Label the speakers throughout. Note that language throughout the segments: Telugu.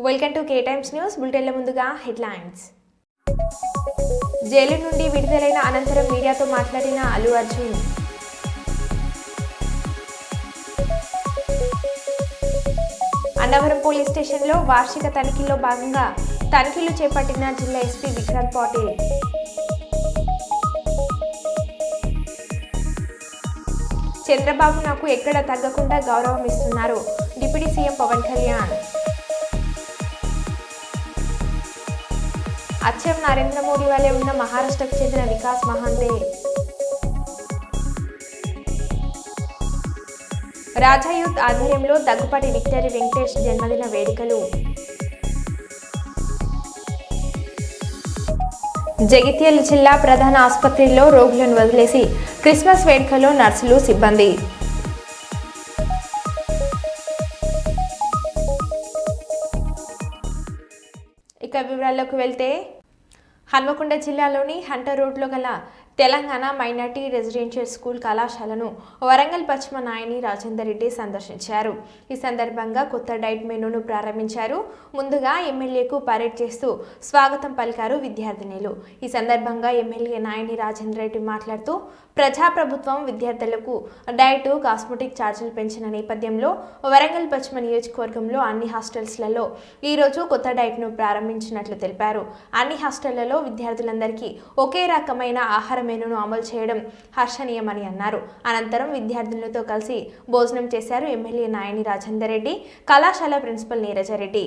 Speaker 1: Welcome to K times news బులెటిన్ల ముందుగా హెడ్లైన్స్. జైలు నుండి విడుదలైన అనంతరం మీడియాతో మాట్లాడిన అల్లు అర్జున్. అన్నవరం పోలీస్ స్టేషన్లో వార్షిక తనిఖీల్లో భాగంగా తనిఖీలు చేపట్టిన జిల్లా ఎస్పీ విక్రాంత్ పాటిల్. చంద్రబాబు నాకు ఎక్కడ తగ్గకుండా గౌరవం ఇస్తున్నారు డిప్యూటీ సీఎం పవన్ కళ్యాణ్. అచ్చం నరేంద్ర మోడీ వల్లే ఉన్న మహారాష్ట్రకు చెందిన వికాస్ మహాంతే. రాజా యూత్ ఆధ్వర్యంలో దగ్గుపాటి విక్టరీ వెంకటేష్ జన్మదిన వేడుకలు. జగిత్యాల జిల్లా ప్రధాన ఆసుపత్రిలో రోగులను వదిలేసి క్రిస్మస్ వేడుకలో నర్సులు సిబ్బంది. ఇక వివరాల్లోకి వెళ్తే హన్మకొండ జిల్లాలోని హంటర్ రోడ్లో గల తెలంగాణ మైనార్టీ రెసిడెన్షియల్ స్కూల్ కళాశాలను వరంగల్ పశ్చిమ నాయని రాజేందర్ రెడ్డి సందర్శించారు. ఈ సందర్భంగా కొత్త డైట్ మెనూను ప్రారంభించారు. ముందుగా ఎమ్మెల్యేకు పరేడ్ చేస్తూ స్వాగతం పలికారు విద్యార్థినులు. ఈ సందర్భంగా ఎమ్మెల్యే నాయని రాజేందర్ రెడ్డి మాట్లాడుతూ ప్రజాప్రభుత్వం విద్యార్థులకు డైట్ కాస్మెటిక్ ఛార్జీలు పెంచిన నేపథ్యంలో వరంగల్ పశ్చిమ నియోజకవర్గంలో అన్ని హాస్టల్స్లలో ఈరోజు కొత్త డైట్ను ప్రారంభించినట్లు తెలిపారు. అన్ని హాస్టళ్లలో విద్యార్థులందరికీ ఒకే రకమైన ఆహార మెనూను అమలు చేయడం హర్షణీయమని అన్నారు. అనంతరం విద్యార్థులతో కలిసి భోజనం చేశారు ఎమ్మెల్యే నాయని రాజేందర్ రెడ్డి, కళాశాల principal Neeraja Reddy.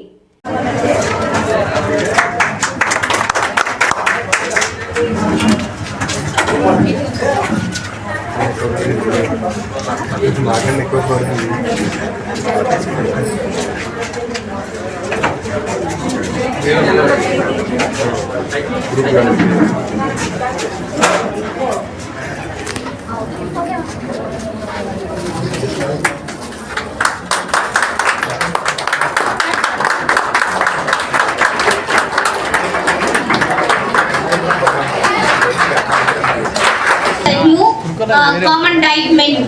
Speaker 2: Common diet menu.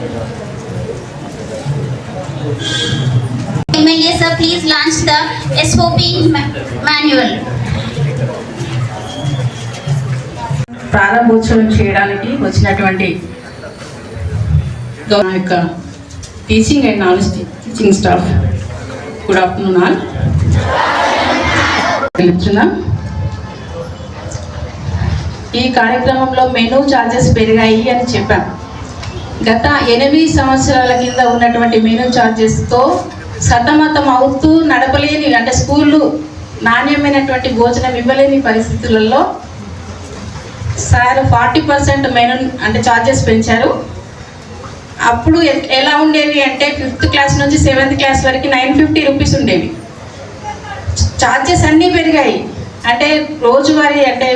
Speaker 2: MLA sir, please launch the SOP manual.
Speaker 3: ప్రారంభోత్సవం చేయడానికి వచ్చినటువంటి యొక్క teaching and knowledge teaching staff, good afternoon all. తెలుపుతున్నాం, ఈ కార్యక్రమంలో మెనూ ఛార్జెస్ పెరిగాయి అని చెప్పాం. గత 8 సంవత్సరాల కింద ఉన్నటువంటి మెనూ ఛార్జెస్తో సతమతం అవుతూ నడపలేని, అంటే స్కూళ్ళు నాణ్యమైనటువంటి భోజనం ఇవ్వలేని పరిస్థితులలో సార్ 40% మెనూ అంటే ఛార్జెస్ పెంచారు. అప్పుడు ఎలా ఉండేవి అంటే 5th క్లాస్ నుంచి 7th క్లాస్ వరకు 950 రూపీస్ ఉండేవి. ఛార్జెస్ అన్నీ పెరిగాయి. అంటే రోజువారీ అంటే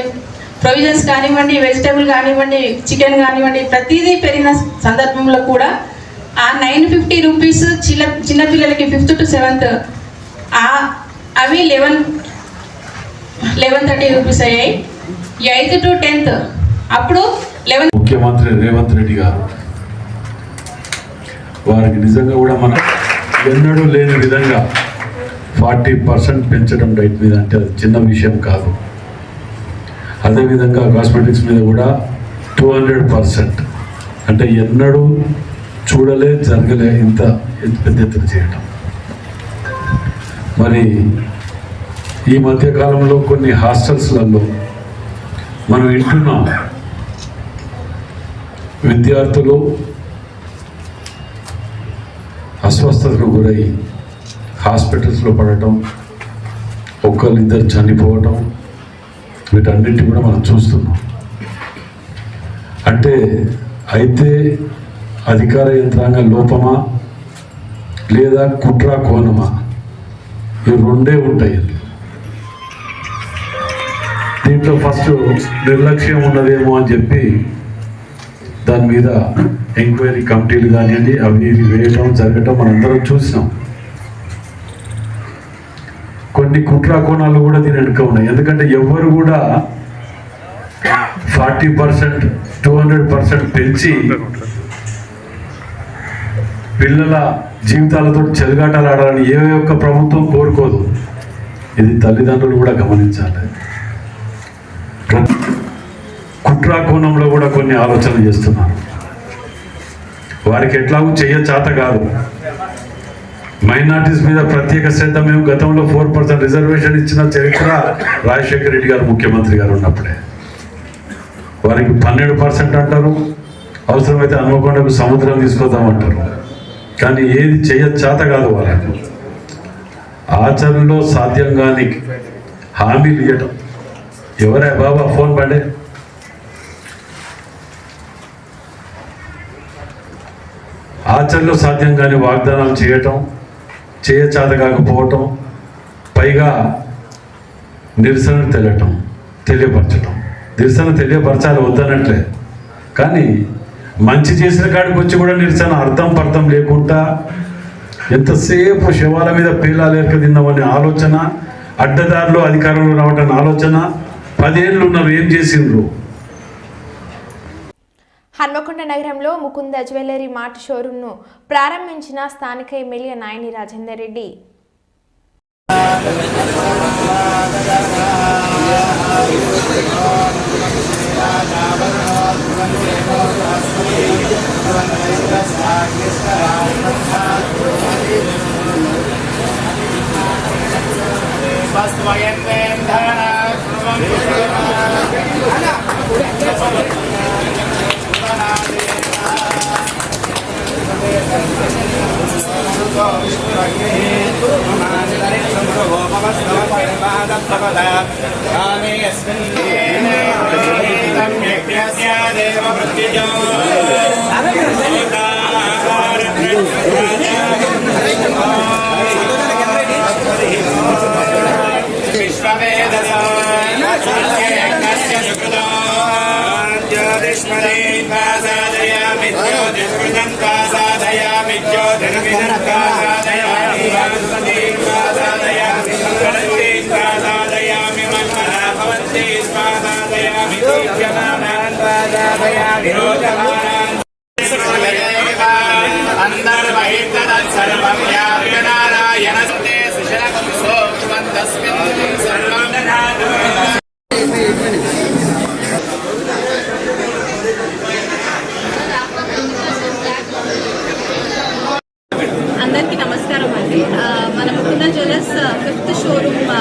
Speaker 3: ప్రొవిజన్స్ కానివ్వండి, వెజిటేబుల్ కానివ్వండి, చికెన్ కానివ్వండి, ప్రతిదీ పెరిగిన సందర్భంలో కూడా ఆ 950 రూపీస్ చిన్నపిల్లలకి 5th to 7th అవి 1130 రూపీస్ అయ్యాయి. 8th to 10th అప్పుడు 11.
Speaker 4: ముఖ్యమంత్రి రేవంత్ రెడ్డి గారు వారికి నిజంగా కూడా మనం ఎన్నడూ లేని విధంగా 40% పెంచడం డైట్ మీద అంటే అది చిన్న విషయం కాదు. అదేవిధంగా కాస్మెటిక్స్ మీద కూడా 200%, అంటే ఎన్నడూ చూడలే జరగలే ఇంత పెద్ద ఎత్తున చేయటం. మరి ఈ మధ్యకాలంలో కొన్ని హాస్టల్స్లలో మనం వింటున్నాం, విద్యార్థులు అస్వస్థతకు గురై హాస్పిటల్స్లో పడటం, ఒకళ్ళిద్దరు చనిపోవటం, వీటన్నిటి కూడా మనం చూస్తున్నాం. అంటే అయితే అధికార యంత్రాంగ లోపమా లేదా కుట్ర కోణమా, ఇవి రెండే ఉంటాయి. దీంట్లో ఫస్ట్ నిర్లక్ష్యం ఉన్నదేమో అని చెప్పి దాని మీద ఎంక్వైరీ కమిటీలు కానివ్వండి అవి ఇవి వేయటం జరగటం మనందరం చూసినాం. కొన్ని కుట్ర కోణాలు కూడా దీని వెనుక ఉన్నాయి. ఎందుకంటే ఎవరు కూడా 40% 200% పెంచి పిల్లల జీవితాలతో చెలగాటాలు ఆడాలని ఏ ఒక్క ప్రభుత్వం కోరుకోదు. ఇది తల్లిదండ్రులు కూడా గమనించాలి. కుట్రా కోణంలో కూడా కొన్ని ఆలోచనలు చేస్తున్నారు. వారికి ఎట్లాగూ చేత కాదు. మైనార్టీస్ మీద ప్రత్యేక శ్రద్ధ మేము గతంలో 4% రిజర్వేషన్ ఇచ్చిన చరిత్ర రాజశేఖర రెడ్డి గారు ముఖ్యమంత్రి గారు ఉన్నప్పుడే. వారికి 12% అంటారు, అవసరమైతే హన్మకొండకు సముద్రం తీసుకొద్దామంటారు. కానీ ఏది చేత కాదు వాళ్ళకు. ఆచరణలో సాధ్యం కాని హామీలు ఇవ్వటం. ఎవరే బాబా ఫోన్ పడే ఆచరణలో సాధ్యం కాని వాగ్దానాలు చేయటం, చేత కాకపోవటం, పైగా నిరసన తెలియపరచటం. నిరసన తెలియపరచాలి వద్దనట్లే, కానీ మంచి చేసిన కాడికి వచ్చి కూడా నిరసన అర్థం లేకుండా ఎంతసేపు శవాల మీద పేలాలు ఎరక తిన్నామనే ఆలోచన, అడ్డదారిలో అధికారంలో రావటం ఆలోచన. 10 ఏళ్ళు ఉన్నారు, ఏం చేసిండ్రు?
Speaker 1: హన్మకొండ నగరంలో ముకుంద జ్యువెలరీ మార్ట్ షోరూంను ప్రారంభించిన స్థానిక ఎమ్మెల్యే నాయని రాజేందర్ రెడ్డి.
Speaker 5: అందరికీ నమస్కారం అండి. మన Mukunda jewellers 5th showroom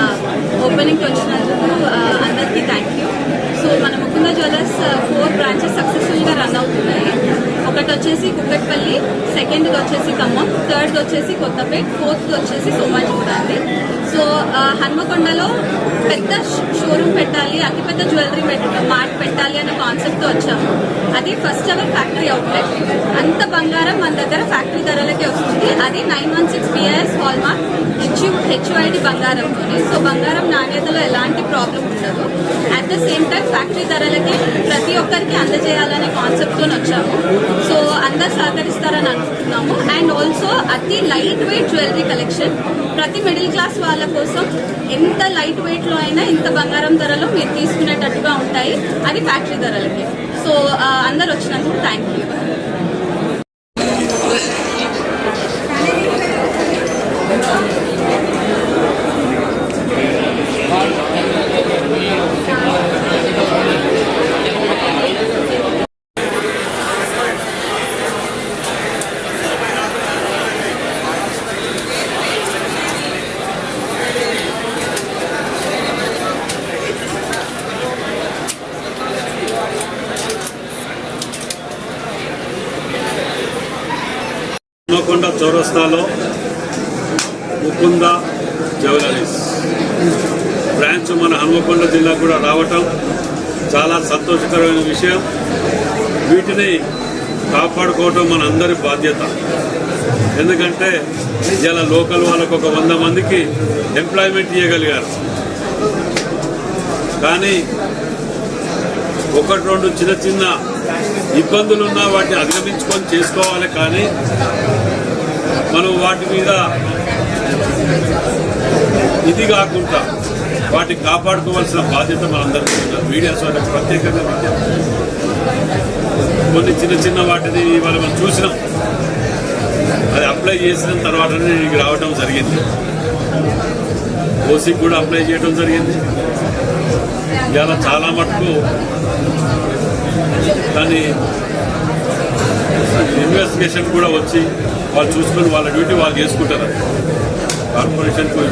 Speaker 5: opening వచ్చినందుకు అందరికీ థ్యాంక్ యూ. సో మన ముకుంద జ్యువెలర్స్ 4 బ్రాంచెస్ సక్సెస్ఫుల్గా రన్ అవుతున్నాయి. ఒకటి వచ్చేసి కుక్కట్పల్లి, సెకండ్ది వచ్చేసి ఖమ్మం, థర్డ్ది వచ్చేసి కొత్తపేట్, 4th వచ్చేసి సోమాజిగూడ అండి. సో హన్మకొండలో పెద్ద షోరూమ్ పెట్టాలి, అతిపెద్ద జ్యువెలరీ మార్ట్ పెట్టాలి అనే కాన్సెప్ట్తో వచ్చాము. అది ఫస్ట్ ఎవర్ ఫ్యాక్టరీ అవుట్లెట్. అంత బంగారం మన దగ్గర ఫ్యాక్టరీ ధరలకే వస్తుంది. అది 916 BIS హాల్ మార్క్ HUID బంగారంతోనే. సో బంగారం నాణ్యతలో ఎలాంటి ప్రాబ్లం ఉండదు. At the same time factory ధరలకి ప్రతి ఒక్కరికి అందజేయాలనే కాన్సెప్ట్తో వచ్చాము. సో అందరు సహకరిస్తారని అనుకుంటున్నాము. అండ్ ఆల్సో అతి లైట్ వెయిట్ జ్యువెలరీ కలెక్షన్ ప్రతి మిడిల్ క్లాస్ వాళ్ళ కోసం ఎంత లైట్ వెయిట్లో అయినా ఇంత బంగారం ధరలో మీరు తీసుకునేటట్టుగా ఉంటాయి. అది ఫ్యాక్టరీ ధరలకి. సో అందరు వచ్చినందుకు థ్యాంక్ యూ.
Speaker 6: హన్మకొండ చౌరస్తాలో ముకుంద జ్యువెలరీస్ బ్రాంచ్ మన హన్మకొండ జిల్లా కూడా రావటం చాలా సంతోషకరమైన విషయం. వీటిని కాపాడుకోవటం మన అందరి బాధ్యత. ఎందుకంటే ఇలా లోకల్ వాళ్ళకు ఒక 100 మందికి ఎంప్లాయ్మెంట్ ఇవ్వగలిగారు. కానీ 1-2 చిన్న ఇబ్బందులున్నా వాటిని అధిగమించుకొని చేసుకోవాలి. కానీ మనం వాటి మీద ఇది కాకుండా వాటిని కాపాడుకోవాల్సిన బాధ్యత మనందరికీ ఉంది. మీడియా వాళ్ళకి ప్రత్యేకంగా కొన్ని చిన్న వాటిని ఇవాళ మనం చూసినాం. అది అప్లై చేసిన తర్వాతనే నీకు రావడం జరిగింది. ఓసీకి కూడా అప్లై చేయడం జరిగింది. ఇలా చాలా మటుకు దాన్ని ఇన్వెస్టిగేషన్ కూడా వచ్చి వాళ్ళు చూసుకొని వాళ్ళ డ్యూటీ వాళ్ళు చేసుకుంటారు. కార్పొరేషన్కు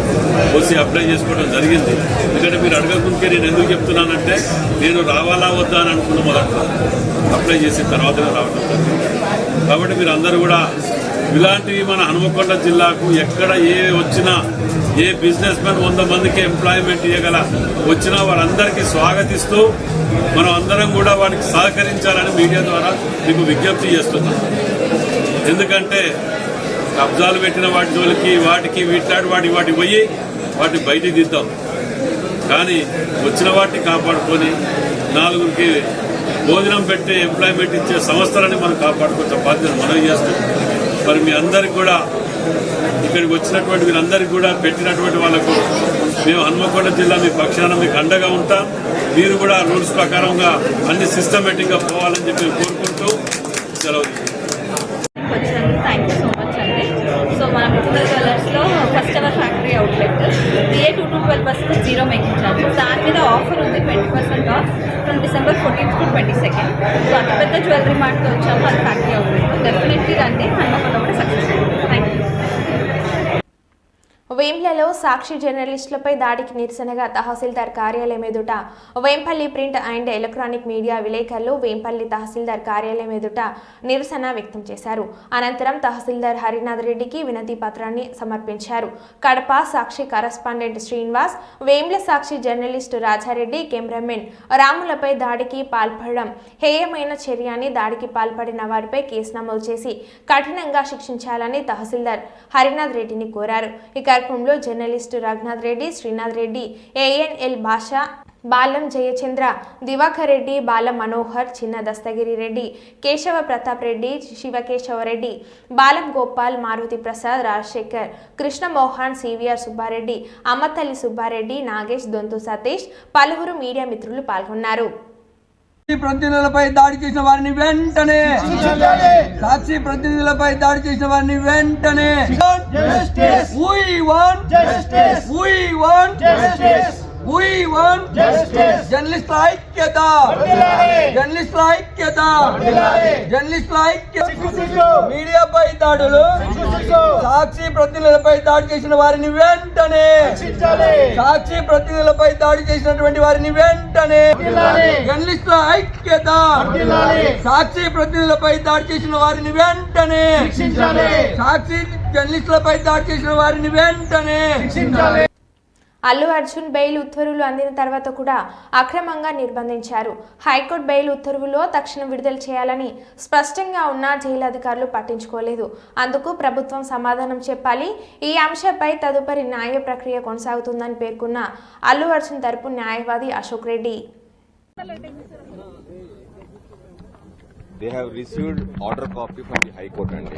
Speaker 6: ఓసీ అప్లై చేసుకోవడం జరిగింది. ఎందుకంటే మీరు అడగకుంటే నేను ఎందుకు చెప్తున్నానంటే నేను రావాలా వద్దా అని అనుకున్న మొదట్లో అప్లై చేసిన తర్వాతనే రావడం జరిగింది. కాబట్టి మీరు అందరూ కూడా ఇలాంటివి మన హనుమకొండ జిల్లాకు ఎక్కడ ఏ వచ్చినా ఏ బిజినెస్ మ్యాన్ 100 మందికి ఎంప్లాయ్మెంట్ ఇవ్వగల వచ్చినా వారందరికీ స్వాగతిస్తూ మనం అందరం కూడా వారికి సహకరించాలని మీడియా ద్వారా మీకు విజ్ఞప్తి చేస్తున్నాం. ఎందుకంటే కబ్జాలు పెట్టిన వాటి జోలికి వాటికి వాటి పోయి వాటిని బయటికి దిద్దాం. కానీ వచ్చిన వాటిని కాపాడుకొని నలుగురికి భోజనం పెట్టే ఎంప్లాయ్మెంట్ ఇచ్చే సంస్థలని మనం కాపాడుకోవచ్చు బాధ్యత మనం చేస్తాం. మరి మీ అందరికి కూడా ఇక్కడికి వచ్చినటువంటి వీరందరికీ కూడా పెట్టినటువంటి వాళ్ళకు మేము హన్మకొండ జిల్లా మీ పక్షాన మీకు అండగా ఉంటాం. మీరు కూడా రూల్స్ ప్రకారంగా అన్ని సిస్టమేటిక్గా పోవాలని చెప్పి కోరుకుంటూ సెలవు.
Speaker 5: థ్యాంక్ యూ సో మచ్ అండి. సో మన ముకుంద జ్యువెలర్స్లో first our factory outlet BA 2 to 12% zero making charges. దాని మీద ఆఫర్ ఉంది 20% off from December 14th to 22nd. So అంత పెద్ద జ్యువెలరీ మార్ట్తో వచ్చాము. అది ఫ్యాక్టరీ అవుట్లెట్. డెఫినెట్లీ రండి. హన్మకొండ కూడా సక్సెస్. Thank you.
Speaker 1: వేంపల్లిలో సాక్షి జర్నలిస్టులపై దాడికి నిరసనగా తహసీల్దార్ కార్యాలయం ఎదుట Vempalli print and electronic media విలేకరులు వేంపల్లి తహసీల్దార్ కార్యాలయం ఎదుట నిరసన వ్యక్తం చేశారు. అనంతరం తహసీల్దార్ హరినాథ్ రెడ్డికి వినతి పత్రాన్ని సమర్పించారు. కడప సాక్షి కరస్పాండెంట్ శ్రీనివాస్, వేంల సాక్షి జర్నలిస్టు రాజారెడ్డి, కెమెరామెన్ రాములపై దాడికి పాల్పడడం హేయమైన చర్య అని, దాడికి పాల్పడిన వారిపై కేసు నమోదు చేసి కఠినంగా శిక్షించాలని తహసీల్దార్ హరినాథ్ రెడ్డిని కోరారు. ఈ కార్యక్రమంలో జర్నలిస్టు రఘునాథ్ రెడ్డి, శ్రీనాథ్ రెడ్డి, ANL భాష, బాలం జయచంద్ర, దివాకర్ రెడ్డి, బాలం మనోహర్, చిన్న దస్తగిరి రెడ్డి, కేశవ ప్రతాప్ రెడ్డి, శివకేశవరెడ్డి, బాలం గోపాల్, మారుతి ప్రసాద్, రాజశేఖర్, కృష్ణమోహన్, CVR సుబ్బారెడ్డి, అమ్మతల్లి సుబ్బారెడ్డి, నాగేష్, దొంతు సతీష్, పలువురు మీడియా మిత్రులు పాల్గొన్నారు.
Speaker 7: ప్రతినిధులపై దాడి చేసిన వారిని వెంటనే సాక్షి ప్రతినిధులపై దాడి చేసిన వారిని వెంటనే జర్నలిస్టుల ఐక్యత, జర్నలిస్టుల ఐక్యత, జర్నలిస్టుల ఐక్యత. మీడియాపై దాడులు, సాక్షి ప్రతినిధులపై దాడి చేసిన వారిని వెంటనే, సాక్షి ప్రతినిధులపై దాడి చేసినటువంటి వారిని వెంటనే, జర్నలిస్టుల ఐక్యత, సాక్షి ప్రతినిధులపై దాడి చేసిన వారిని వెంటనే, సాక్షి జర్నలిస్టులపై దాడి చేసిన వారిని వెంటనే.
Speaker 1: అల్లు అర్జున్ బెయిల్ ఉత్తర్వులు అందిన తర్వాత కూడా అక్రమంగా నిర్బంధించారు. హైకోర్టు బెయిల్ ఉత్తర్వులో తక్షణం విడుదల చేయాలని స్పష్టంగా ఉన్న జైలు అధికారులు పట్టించుకోలేదు. అందుకు ప్రభుత్వం సమాధానం చెప్పాలి. ఈ అంశంపై తదుపరి న్యాయ ప్రక్రియ కొనసాగుతుందని పేర్కొన్న అల్లు అర్జున్ తరపు న్యాయవాది Ashok Reddy.
Speaker 8: They have received order copy from the High Court and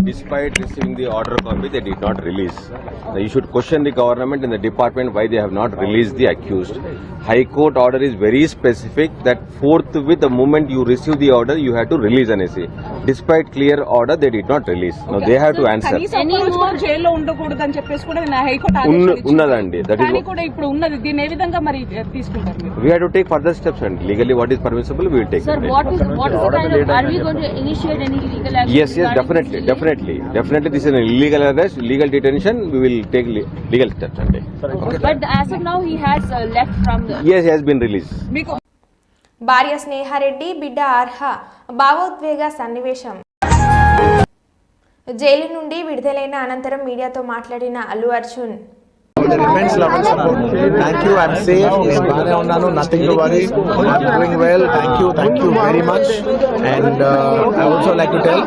Speaker 8: despite receiving the order copy, they did not release. Now you should question the government and the department why they have not released the accused. High Court order is very specific that forthwith the moment you receive the order, you have to release an essay. Despite clear order, they did not release. Now they have to answer.
Speaker 9: జైల్లో ఉండకూడదని చెప్పేసి కూడా హైకోర్టు
Speaker 8: ఉన్నదండి. That is
Speaker 9: కూడా ఇప్పుడు ఉన్నది. దీన్ని ఏ విధంగా మరి తీసుకుంటారు?
Speaker 8: We have to take further steps and legally what is permissible we will take.
Speaker 10: Sir, what is the kind of, are we going to initiate any legal action?
Speaker 8: Yes, definitely. This is an illegal arrest, illegal detention. We will take legal steps and take.
Speaker 10: Okay. But as of now, he has left from the.
Speaker 8: Yes, he has been released.
Speaker 1: భార్య స్నేహారెడ్డి, బిడ్డ అర్హ భావోద్వేగ సన్నివేశం. జైలు నుండి విడుదలైన అనంతరం మీడియాతో మాట్లాడిన Allu Arjun,
Speaker 11: immense love and support. Thank you. I'm safe. Nothing to worry. I'm doing well. Thank you very much. And I also like to tell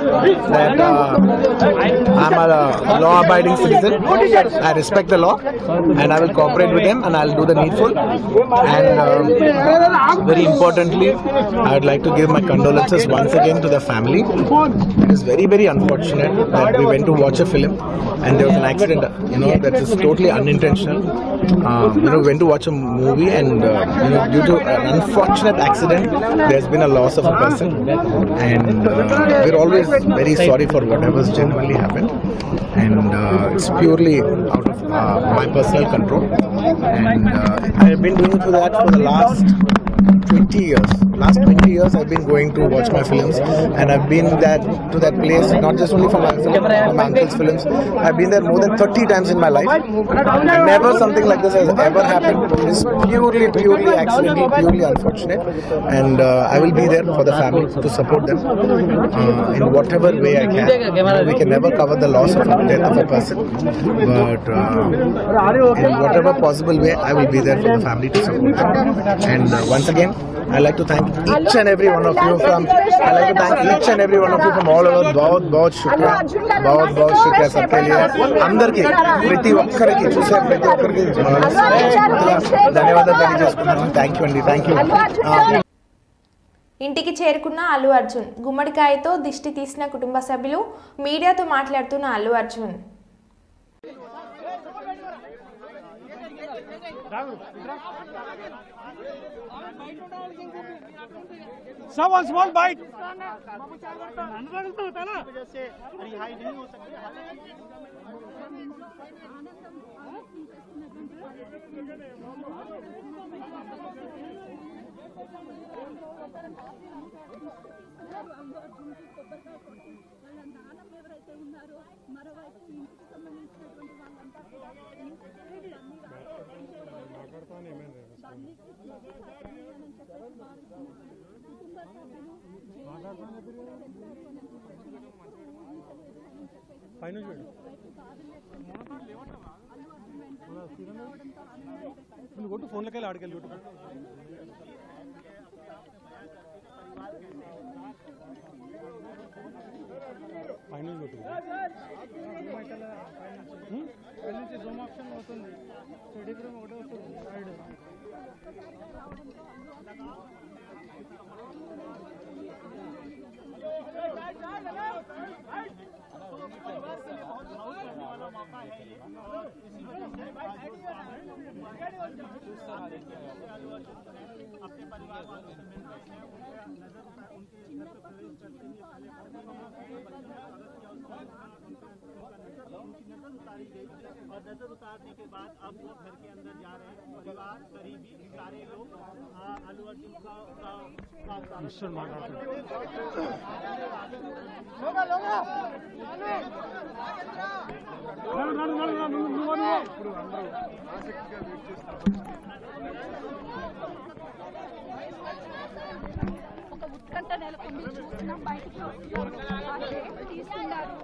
Speaker 11: that I'm a law-abiding citizen. I respect the law, and I will cooperate with them, and I'll do the needful. And very importantly, I would like to give my condolences once again to the family. It is very, very unfortunate that we went to watch a film, and there was an accident. That is totally unintentional. unintentional. Went to watch a movie and due to an unfortunate accident, there's been a loss of a person, and we're always very sorry for whatever's genuinely happened, and it's purely out of my personal control, and I've been doing that for the last 20 years. Last 20 years I've been going to watch my films, and I've been to that place not just only for my film, for my uncle's films. I've been there more than 30 times in my life. Never something like this has ever happened. It's purely accidental, purely unfortunate, and I will be there for the family to support them in whatever way I can. We can never cover the loss of the death of a person, but in whatever possible way I will be there for the family to support them. And once again, I'd like to thank each and every one of you from all over. बहुत शुक्रिया सबके लिए అందరికీ ప్రతి ఒక్కరికి చూసే ప్రతి ఒక్కరికి ధన్యవాదాలు తెలియజేసుకున్నాను. థ్యాంక్ యూ అండి, థ్యాంక్ యూ.
Speaker 1: ఇంటికి చేరుకున్న అల్లు అర్జున్ గుమ్మడికాయతో దిష్టి తీసిన కుటుంబ సభ్యులు మీడియాతో మాట్లాడుతున్న Allu Arjun
Speaker 7: One small bite. ఫోన్లకి ఆడికెళ్ళి ఫైనల్ నుంచి జూమ్ ఆప్షన్ అవుతుంది. స్టడీ రూమ్ ఒకటే వస్తుంది సైడ్. अपने परिवार वालों से मिलकर उतारी गई और नजर उतारने के बाद अब वो घर के अंदर जा रहे हैं. परिवार करीबी सारे लोग अल्लू अर्जुन का
Speaker 10: ఒక ఉత్కంఠ నెలకొంది. చూస్తున్నాం బయటికి తీసుకున్నారు.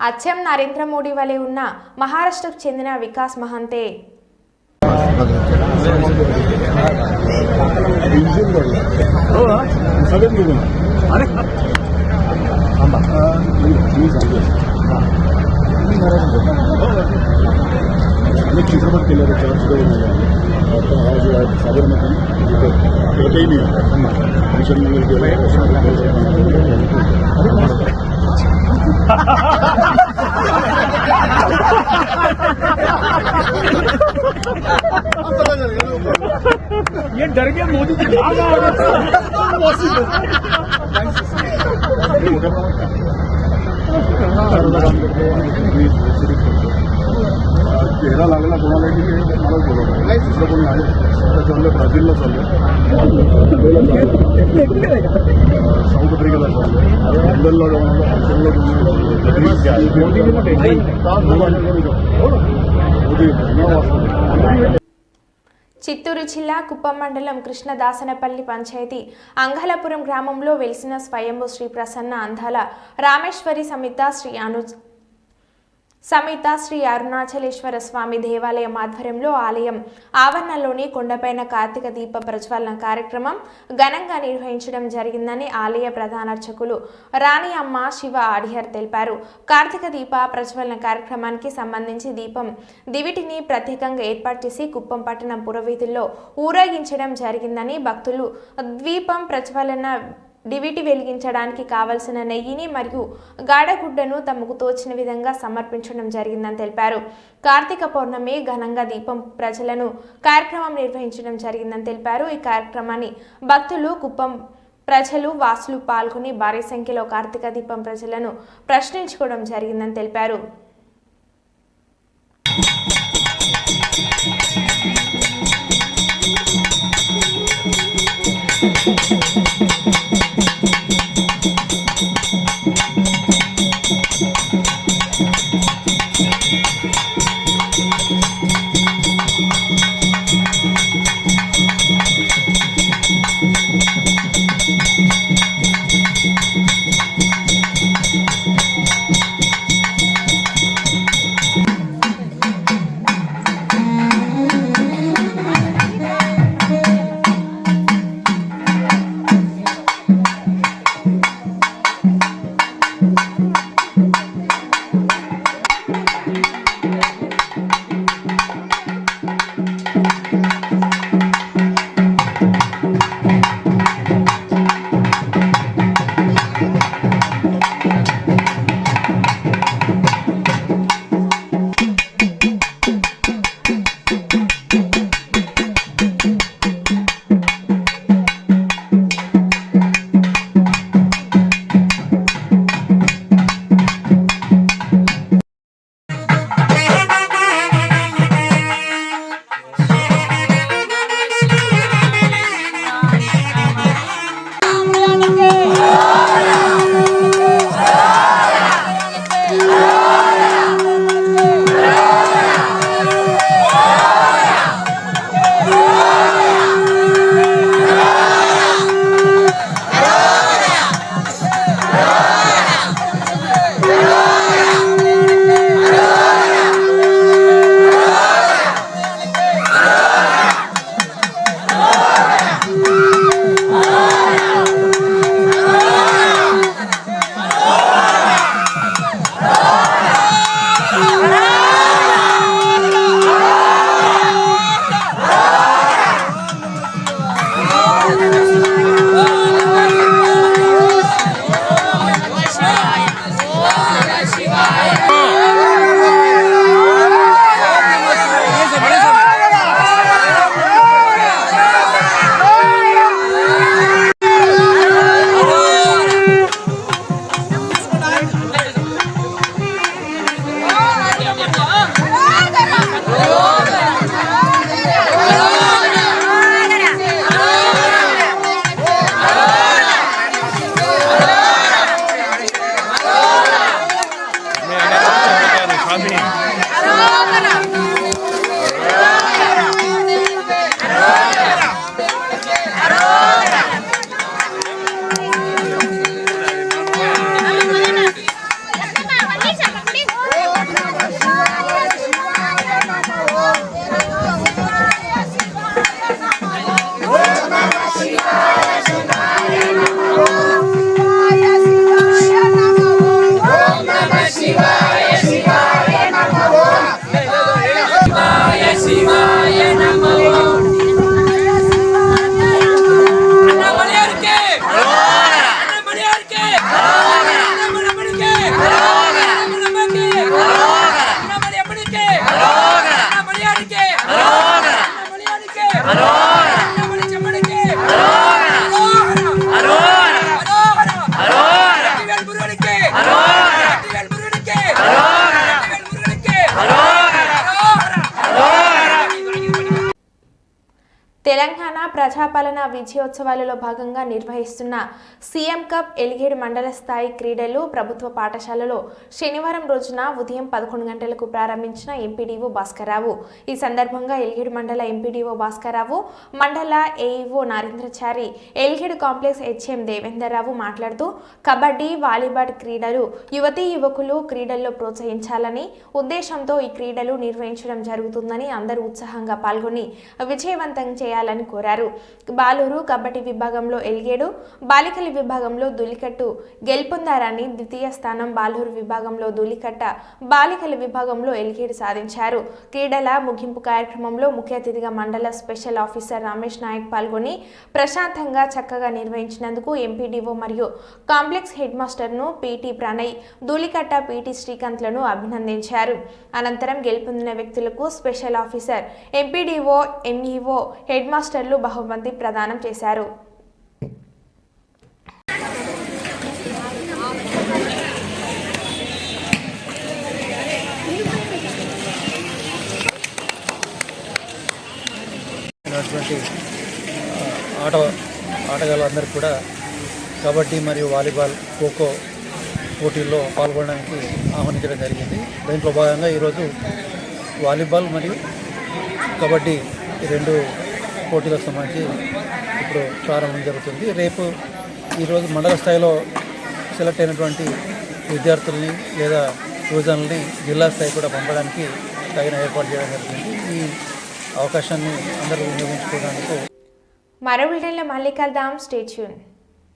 Speaker 1: అచ్చం నరేంద్ర మోడీ వలె ఉన్న మహారాష్ట్రకు చెందిన వికాస్ మహంతే
Speaker 12: चित्रपट केलं साबरमती काही नाही ये डर गया मोदी जी चेहरा लागला कोणाला की मला बोलवलं दुसरं कोणी आहे त्याच्यामध्ये ब्राझीलला चाललं साऊथ आफ्रिकेला चाललं लंडनला मोदी
Speaker 1: చిత్తూరు జిల్లా కుప్పం మండలం కృష్ణదాసనపల్లి పంచాయతీ అంగళపురం గ్రామంలో వెలిసిన స్వయంభూ శ్రీ ప్రసన్న అందాల రామేశ్వరి సమేత శ్రీ అరుణాచలేశ్వర స్వామి దేవాలయం ఆధ్వర్యంలో ఆలయం ఆవరణలోని కొండపైన కార్తీక దీప ప్రజ్వలన కార్యక్రమం ఘనంగా నిర్వహించడం జరిగిందని ఆలయ ప్రధాన అర్చకులు రాణి అమ్మ శివ ఆడియర్ తెలిపారు. కార్తీక దీప ప్రజ్వలన కార్యక్రమానికి సంబంధించి దీపం దివిటిని ప్రత్యేకంగా ఏర్పాటు చేసి కుప్పం పట్టణం పురవీధుల్లో ఊరేగించడం జరిగిందని భక్తులు ద్వీపం ప్రజ్వలన డివిటి వెలిగించడానికి కావలసిన నెయ్యిని మరియు గాఢగుడ్డను తమకు తోచిన విధంగా సమర్పించడం జరిగిందని తెలిపారు. కార్తీక పౌర్ణమి ఘనంగా దీపం ప్రజలను కార్యక్రమం నిర్వహించడం జరిగిందని తెలిపారు. ఈ కార్యక్రమాన్ని భక్తులు, కుప్పం ప్రజలు, వాసులు పాల్గొని భారీ సంఖ్యలో కార్తీక దీపం ప్రజలను ప్రశ్నించుకోవడం జరిగిందని తెలిపారు. తెలంగాణ ప్రజాపాలన విజయోత్సవాలలో భాగంగా నిర్వహిస్తున్న సీఎం కప్ ఎలిగేడు మండల స్థాయి క్రీడలు ప్రభుత్వ పాఠశాలలో శనివారం రోజున ఉదయం 11 గంటలకు ప్రారంభించిన ఎంపీడీఓ భాస్కర్రావు. ఈ సందర్భంగా ఎలిగేడు మండల ఎంపీడీఓ భాస్కర్రావు, మండల AEO Narendrachari, Elgaid complex HM Devender Rao మాట్లాడుతూ కబడ్డీ, వాలీబాల్ క్రీడలు యువతీ యువకులు క్రీడల్లో ప్రోత్సహించాలని ఉద్దేశంతో ఈ క్రీడలు నిర్వహించడం జరుగుతుందని, అందరూ ఉత్సాహంగా పాల్గొని విజయవంతం చేయాలని కోరారు. బాలూరు కబడ్డీ విభాగంలో ఎలిగేడు, బాలికల విభాగంలో ధూళికట్టు గెలుపొందారని, ద్వితీయ స్థానం బాలూరు విభాగంలో ధూళికట్ట, బాలికల విభాగంలో ఎలిగేడు సాధించారు. క్రీడల ముగింపు కార్యక్రమంలో ముఖ్య అతిథిగా మండల స్పెషల్ ఆఫీసర్ రమేష్ నాయక్ పాల్గొని ప్రశాంతంగా చక్కగా నిర్వహించినందుకు ఎంపీడీఓ మరియు కాంప్లెక్స్ హెడ్ మాస్టర్ను పీటీ ప్రణయ్, ధూళికట్ట పీటీ శ్రీకాంత్లను అభినందించారు. అనంతరం గెలుపొందిన వ్యక్తులకు special officer, MPDO, MEO, head మాస్టర్లు బహుమతి ప్రదానం చేశారు.
Speaker 13: ఆటగాళ్ళందరికీ కూడా కబడ్డీ మరియు వాలీబాల్, ఖోఖో పోటీల్లో పాల్గొనడానికి ఆహ్వానించడం జరిగింది. దీంట్లో భాగంగా ఈరోజు వాలీబాల్ మరియు కబడ్డీ ఈ 2 పోటీలకు సంబంధించి ఇప్పుడు ప్రారంభం జరుగుతుంది. రేపు ఈరోజు మండల స్థాయిలో సెలెక్ట్ అయినటువంటి విద్యార్థుల్ని లేదా యువజనుల్ని జిల్లా స్థాయి కూడా పంపడానికి తగిన ఏర్పాటు చేయడం జరిగింది. ఈ అవకాశాన్ని అందరూ వినియోగించుకోవడానికి
Speaker 1: మరో బులెటిన్లో మళ్ళీ కలుద్దాం. Stay tune.